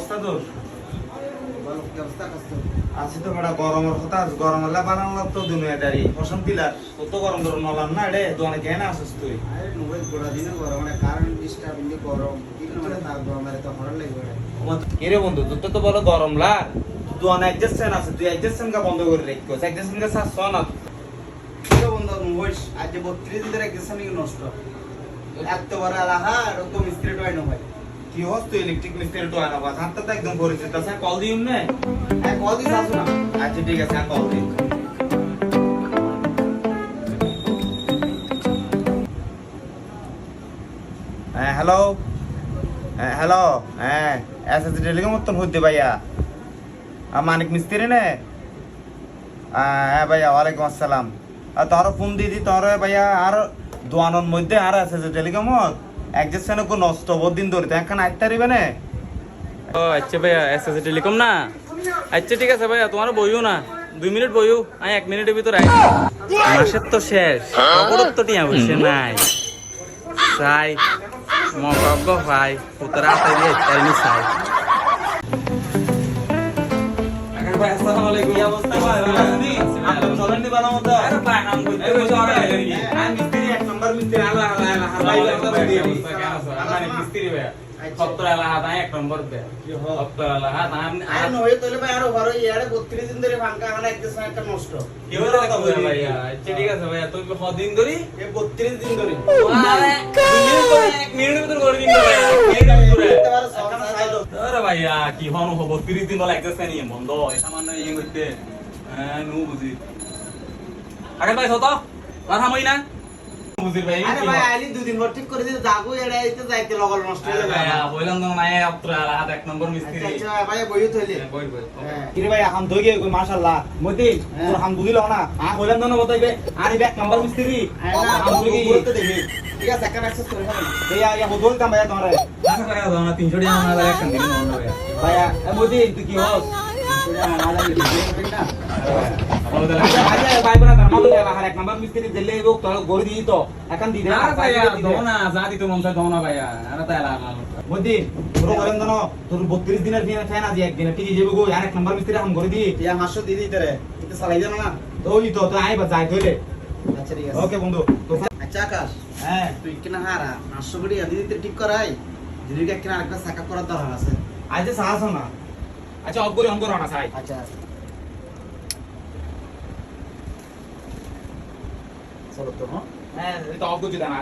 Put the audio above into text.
অবস্থা তোর? ভালো কি অবস্থা কষ্ট? আছি তো বড় গরমের কথা, গরম হলে বানানো তো দুনিয়াদারি বসন্ত দিলার কত গরম ধরো নলাম না রে দোকানে কেন আসিস তুই? আরে মোবাইল গোড়া দিনে গরম মানে কারেন্ট ডিস্টার্ব ইন্দি গরম দিন মানে তার গরম মানে তো হরার লাগবে। কে রে বন্ধু তোর তো বলো গরম লাগ দোকানে অ্যাডজাস্টমেন্ট আছে, তুই অ্যাডজাস্টমেন্ট কা বন্ধ করে রেখো, অ্যাডজাস্টমেন্ট কা সাথ শোনা কি বন্ধু মোবাইল আজ 32 দিন ধরে একদম নষ্ট এত বড় আলাহা আর তো মিস্ত্রি টয় না ভাই। কি হস তুই ইলেকট্রিক মিস্ত্রি তো আনা বাস হাতটা তো একদম পরিচিত আছে, কল দিউম নে। হ্যাঁ কল দিস আসো না। আচ্ছা ঠিক আছে কল দিই। হ্যাঁ হ্যালো, হ্যাঁ হ্যালো, হ্যাঁ এসএসসি টেলিকম মতন হইতে ভাইয়া মানিক মিস্ত্রি নে? হ্যাঁ ভাইয়া ওয়ালাইকুম আসসালাম। আর তোর ফোন দিদি তোর ভাইয়া আর দোয়ানোর মধ্যে আর এসএসসি টেলিকমত একজেকশন কো নষ্ট বহুদিন ধরে এখন আইতে পারিবে না? ও আচ্ছা ভাইয়া এসএসসি টেলিকম না? আচ্ছা ঠিক আছে ভাইয়া তোমার বইও না 2 মিনিট বইও, আমি 1 মিনিটের ভিতর আই। মাসের তো শেষ, খবরত তো টিয়া বসে নাই চাই মগগ ভাই পুতরা তাই তাই নি চাই। ভাই আসসালামু আলাইকুম। কি অবস্থা ভাই? ভালো আছেন? আপনি চলেন নি ভালো মতো? আরে ভাই নাম কই এই বসে আরে আমি মিস্ত্রি এক নাম্বার মিস্ত্রি আল্লাহ আল্লাহ আল্লাহ ভাই আমার মিস্ত্রি ভাইয়া সত্তর এলাহাত আমি 1 নম্বর দে সত্তর এলাহাত আমি আরে নয় তোলে ভাই আরো বড় ইয়ারে 32 দিন ধরে ফাঙ্কা খানা একদম একটা নষ্ট। কি হলো ভাইয়া? আচ্ছা ঠিক আছে ভাইয়া তুই কদিন ধরে? এই 32 দিন ধরে আরে 2 মিনিটের ভিতর করে দিন ভাইয়া, মিনিটের ভিতরে। আরে ভাইয়া কি হন হবো 30 দিন বলে একজাস্ট নিয়ে বন্ধ এই সামান্য ইয়ে করতে নু বুঝি আগে ভাই সত আর হামই না বুঝি ভাই আরে ভাই আইলি 2 দিন পর ঠিক করে দিতে যাগো এড়া আইতে যাইতে লগল নষ্ট হয়ে যাবে। ভাইয়া বললাম তো নাই অত্র আলাদা 1 নম্বর মিস্ত্রি। আচ্ছা ভাই বইও থইলে বই বই হ্যাঁ কিরে ভাই এখন ধই গই মাশাআল্লাহ মতি তোর হাম বুঝিল না কইলাম না বতাইবে আর এক নাম্বার মিস্ত্রি হাম বুঝি বলতে দেখি ঠিক আছে একটা অ্যাক্সেস করে ফেলেন। ইয়া বলতাম ভাইয়া তোমারে টাকা টাকা দাও না 300 টাকা আমার একটা দিন মন ভাইয়া ভাইয়া মতি তুই কি হস? ভাই বোনা তার মালু আর এক নাম্বার মিস্ত্রি দিলে লোক তোর গড়ি দিই তো এখন দি দে না ভাইয়া দাও না যা দিতে মন চায় দাও না ভাইয়া আরে তাই লাগা মতি তোর করেন না তোর 32 দিনের ফ্যান আজি একদিন ঠিক যাবে গো আর এক নাম্বার মিস্ত্রি হাম গড়ি দি ইয়া মাসও দি দিতে রে কিন্তু চালাই জানো না। ওই তো তো আইবা যাই ধরে আচ্ছা ঠিক আছে ওকে বন্ধু তো আচ্ছা আকাশ হ্যাঁ তুই কিনা হারা 500 কোটি আদি দিতে ঠিক করাই যদি কিনা আরেকটা সাকা করার দরকার আছে। আজ সাহস না আচ্ছা অঙ্কুর না সাই আচ্ছা চলো তো হ্যাঁ এটা অঙ্কুর দিতা না